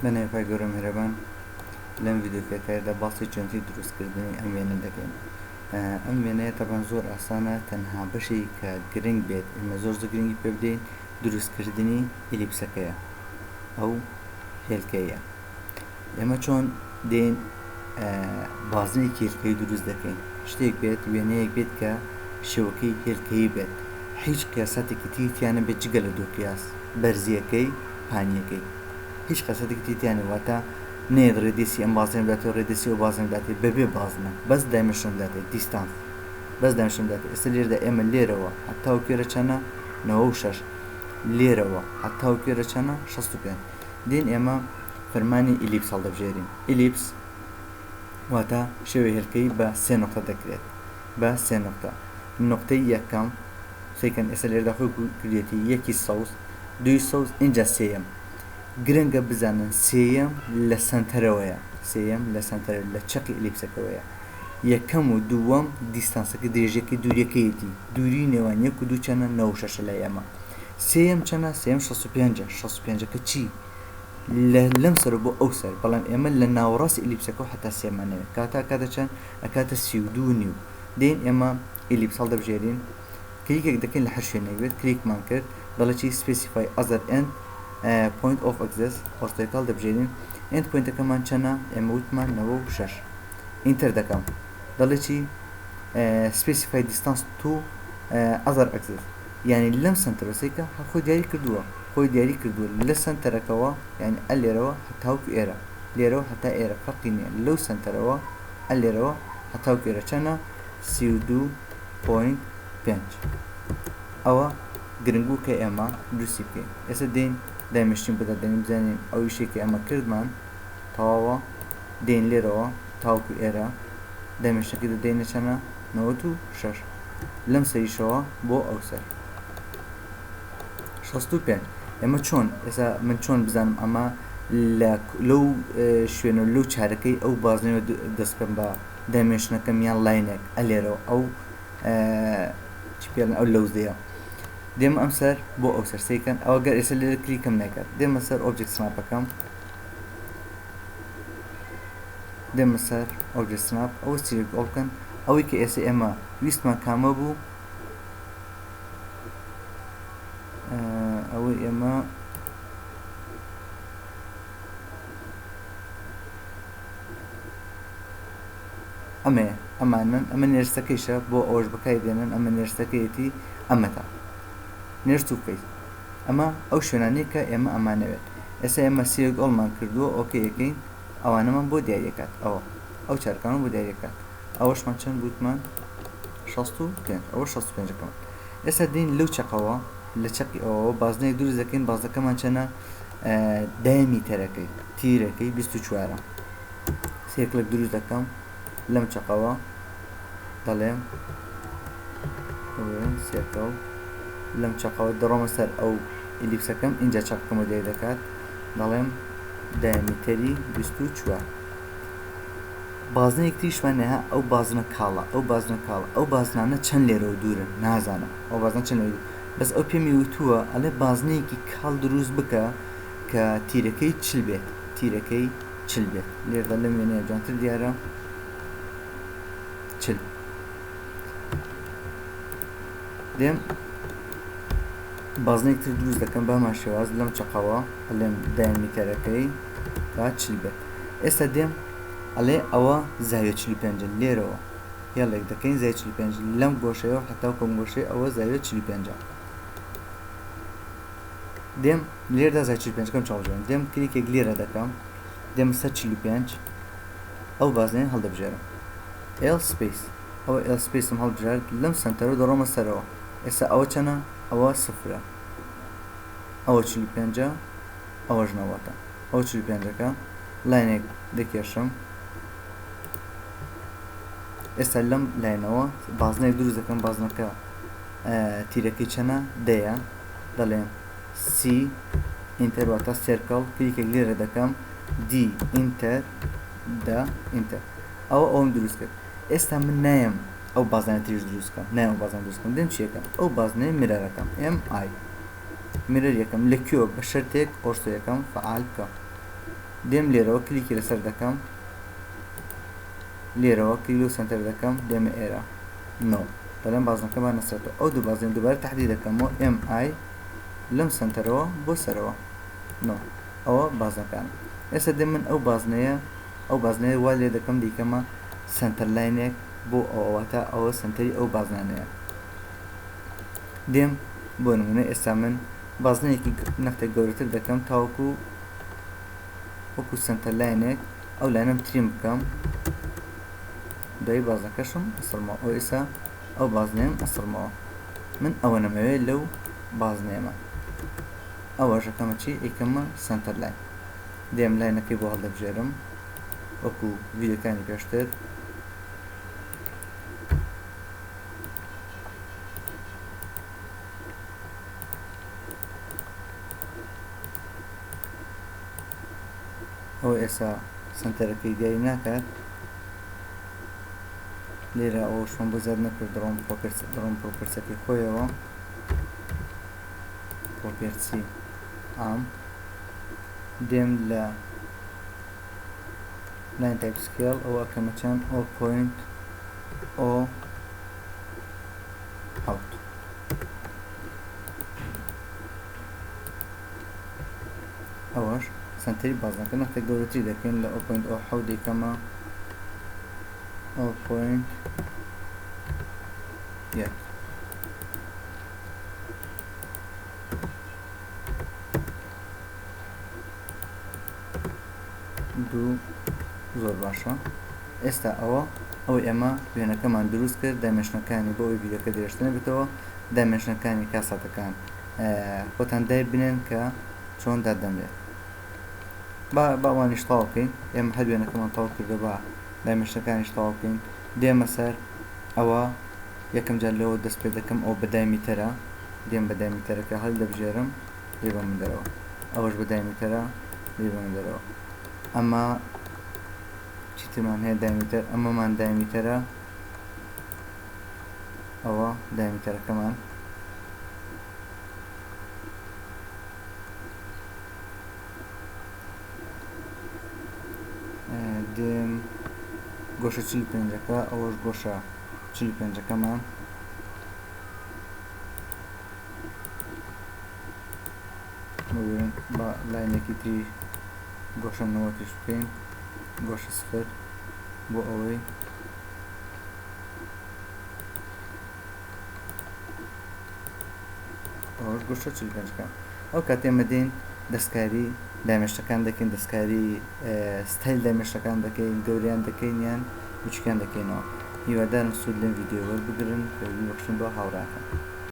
بەنێ پای گەورە میهرەبان لەم ڤیدیۆکەکەدا باسی چۆنتی دروستکردنی ئەم وێنە دەکەین. ئەم وێنەیە تەبەن زۆر ئاسانە، تەنها بەشی کە گرنگ بێت ئێمە زۆر گرنگی پێ بدەین دروستکردنی ئیلیپسەکەیە، ئەو هێلکەیە. ئێمە چۆن دێن بازنێکی هێلکەی دروست دەکەین؟ شتێک بێت، وێنەیەک بێت کە شێوەکەی هێلکەیی بێت، هیچ قیاسەتێکی تیانە بێت جگە لە دوو قیاس، بەرزیەکەی پانیەکەی، هیچ قیاسەتێکی تیانە، واتە نێت ڕێدیسی ئەم بازنێ بداتێت ڕێدیسی ئەو بازنێ بداتێت بەبێ بازنە، بەس دایمەشن بداتێت دیستانس، بەس دایمەشن بداتێت. ئێستا لێرەدا ئێمە لێرەوە هەتا و کێرە چەنە 96، لێرەوە هەتا و کێرە چەنە 65. دێن ئێمە فەرمانی ئیلیپس هەڵدەبژێرین. ئیلیپس واتە شێوەی هێلکەی بە 3 نقطە دەکرێت، بە 3 نقطە. نقطەی یەکەم سێکەن، ئێستا لێرەدا خۆی کردێتی یەکی سەوز، دوی سەوز، اینجا سێیەم. گرنگە بزانن سێیەم لە سەنتەرەوەیە، سێیەم لە سەنتەرە لە چەقی ئیلیپسەکەوەیە. یەکەم و دووەم دیستانسەکە درێژەکەی دووریەکەیەتی، دووری نێوان یەک و دوو چەنە 96 لە ئێمە. سێیەم چەنە؟ سێیەم 65. 65ەکە چی؟ لەم سەر بۆ ئەو سەر، بەڵام ئێمە لە ناوەڕاستی ئیلیپسەکە حتا سێمانەوێت، کاتە چەند ئەکاتە 32.5. دێن ئێمە ئیلیپس هەڵدەبژێرین، کلیکێک دەکەین لە هەر شوێنێک کلیکمان کرد، دەڵێ چی specify other end point of access، ئۆستۆکاد هەڵدەبژێرین. end پوینتەکەمان چەنە؟ ئێمە وتمان 96. ئینتەر دەکەم، دەڵێ چی specify distance to other access، یعنی لەم سنتەرەسەیکە خۆی دیاری کردووە، لە سنتەرەکەوە، یعنی ئە لێرەوە هەتاوکو ئێرە، لێرەوە هەتا ئێرە فەرقی نییە، لەو سنتەرەوە ئە لێرەوە هەتاوکو ئێرە چەنە 32.5. ئەوە گرنگبوو کە ئێمە دروستی بکەین. ئێستا دێن دایمەشتین بدەین بزانین ئەو ویشێکی ئەمە کردمان تەواوە. دێن لێرەوە تاوکو ئێرە دایمەشتەکە دەدەینە چەنە 96. لەم سەریشەوە بۆ ئەو سەر 65. ئێمە چۆن ئێستا من چۆن بزانم ئەمە لەو شوێنە لەو چارەکەی ئەو بازنەوە دەست بکەم بە دایمێنشنەکەم یان لاینێک ئە لێرەوە ئەو چی پێڵێن ئەو لەوزەیە. دێمە ئەم سەر بۆ ئەو سەر سێکەن، ئەوە گەر ئێستا لێرە کلیکم نەکات، دێمە سەر ئۆبجێکت سناپەکەم، دێمە سەر ئۆبجێکت سناپ، ئەوە سیلێکت ئۆڵ بکەن. ئەوەی کە ئێستا ئێمە ویستمان کامە بوو، ئەوەی ئێمە ئەمەیە، ئەمانن، ئەمە نێرسەکەیشە بۆ ئەوەش بەکاری دێنن. ئەمە نێرسەکەیەتی، ئەمەتە نێرس و فەیس، ئەمە ئەو شوێنانەی کە ئێمە ئەمانەوێت. ئێستا ئێمە سیلێکت ئۆڵمان کردووە، ئۆکەیەکەین، ئەوانەمان بۆ دیاریەکات، ئەو چارەکانمان بۆ دیاریەکات. ئەوەشمان چەند بوتمان؟ 65. ئەوە 65ەکەمان. ئێستا دێن لەو چەقەوە، لە چەقی ئەوەوە بازنەیەک دروست دەکەین. بازەکەمان چەنە؟ دایمیتەرەکەی تیرەکەی 24. سێکلک دروست دەکەم لەم چەقەوە، دەڵێم سێکەڵ لەم چەقەوە دەڕۆمە سەر ئەو ئیلیپسەکەم، اینجا چەقەکەمە دیاری دەکات، دەڵێم دایمیتەری 24. بازنەیەک تریشمان هەیە، ئەو بازنە کاڵە، ئەو بازنانە چەند لێرەوە دوورن نازانم، ئەو بازنە چەند لێرە، بەس ئەو پێمی وتووە ئەڵێ بازنەیەکی کاڵ دروست بکە کە تیرەکەی چل بێت، لێرەدا لەم وێنەیە جوانتر دیارە، چل. دێم بازنێک تر دروست دەکەم بەمان شێواز لەم چەقەوە، ئەڵێم دایمیتەرەکەی با چل بێت. ئێستا دێم ئەڵێ ئەوە زاویە 45 لێرەوە هێڵێک دەکەین، زاویە 45 لەم گۆشەیەوە هەتا کۆم گۆشەی ئەوە زاویە 45. دێم لێرەدا زاویە 45ەکەم چاڵژێن، دێم کلیکێک لێرە دەکەم، دێم سەر 45، ئەو بازنەیە هەڵدەبژێرم، ئێل سپیس، ئەوە ئێل سپیسم هەڵبژێرد، لەم سنتەرە دەڕۆمە سەرەوە. ئێستا ئەوە چەنە؟ ئەوە 0، ئەوە 45، ئەوەش 90. ئەوە 45ەکە لاینێک دەکێشم. ئێستا لەم لاینەوە بازنێک دروست دەکەم، بازنەکە تیرەکەی چەنە؟ دەیە، دەڵێم سی ئینتەر، واتە سێرکەڵ، کلیکێک لێرە دەکەم، دی ئینتەر، دا ئینتەر، ئەوم دروست کرد. ئێستا من نایم ئەو بازانە تریش دروستکەم، دێن چیەکەم؟ ئەو بازنەیە میرەرەکەم، MI میرەر یەکەم لەکوێوە بە شەرتێک قۆرسۆ یەکەم فعال بکە، دێم لێرەوە کلیکی لەسەر دەکەم لێرەوە کلیل و سنتەر دەکەم دێمە ئێرە نۆ بەلەم بازنەکەمان نەسێتەوە ئەو دوو بازنێن دووبارە تەحدید دەکەمەوە MI لەم سنتەرەوە بۆ سەرەوە نۆ ئەوە بازنەکان ئێستا دێم من ئەو بازنەیە وا لێ دەکەم دیکەمە سنتەر لاینێک بۆ ئەوەتە ئەوە سنتەری ئەو بازنانەیە دێم بۆ نمونە ئێستا من بازنەیەکی نەختە گەورەتر دەکەم تاوەکو وەکو سنتەر لاینێک ئەو لاینەم تریم بکەم دوای بازنەکەشم ئەسڵمەوە ئەو ئێستا ئەو بازنەیەم ئەسڵمەوە من ئەوە نەمەوێت لەو بازنەیەمە ئەوەش ئەەکەمە چی ئەیکەمە سنتەر لاین دێم لاینەکەی بۆ هەڵدەبژێرم وەکو ڤیدیۆکانی پێشتر ئەو ئێستا سنتەرەکەی دیاری ناکات لێرە ئەوە شۆن بۆ زیاد نەکرد دڕۆم پرۆپرسەکەی خۆیەوە پرۆپێرسی ئام دێم لە لاین تایپ سکێڵ ئەوە ئەکەمە چەند ئۆ پۆینت ئۆ حەوت ئەوەش سنتەری بازنەکە نەختە گەورەتری دەکەین لە ئۆ پۆینت ئۆ حەوت دیکەمە ئۆ پۆینت یەک دوو زۆر باشە ئێستا ئەوەی ئێمە وێنەکەمان دروست کرد دایمەنشنەکانی بۆ ئەوی ڤیدیۆکە درێژتر نەبێتەوە دایمەنشنەکانی کاساتەکان خۆتان دای بنێن کە چۆن دادەمرێت باوانیش تەواو بکەین ئێمە هەر وێنەکەمان تەواو کردە با دایمەنشنەکانیش تەواو بکەین دێمە سەر ئەوە یەکەم جار لەوە دەست پێ دەکەم ئەو بە دایمیتەرە دێم بە دایمیتەرەکە هەڵ دەبژێرم لێ بە من دەرەوە ئەوەش بە دایمیتەرە لێ بە من دەرەوە ئەمە چیترمان هەیە دایمیتەر ئەمەمان دایمیتەرە ئەوە دایمیتەرەکەمان دێم گۆشە 45ەکە ئەوەش گۆشە 45ەکەمان بە لاینێکی تری گۆشە 90ش بکەین گۆشە سفر بۆ ئەوەی ئەوەش گۆشە 45ەکە ئەو کاتێمە دێن دەستکاری دامێشتەکان دەکەین دەستکاری ستایل دامێشتەکان دەکەین گەوریان دەکەین یان بچکیان دەکەینەوە هیوادارم سوود لەم ڤیدیۆ وەربگرن بەخشن بۆ هاوڕاکە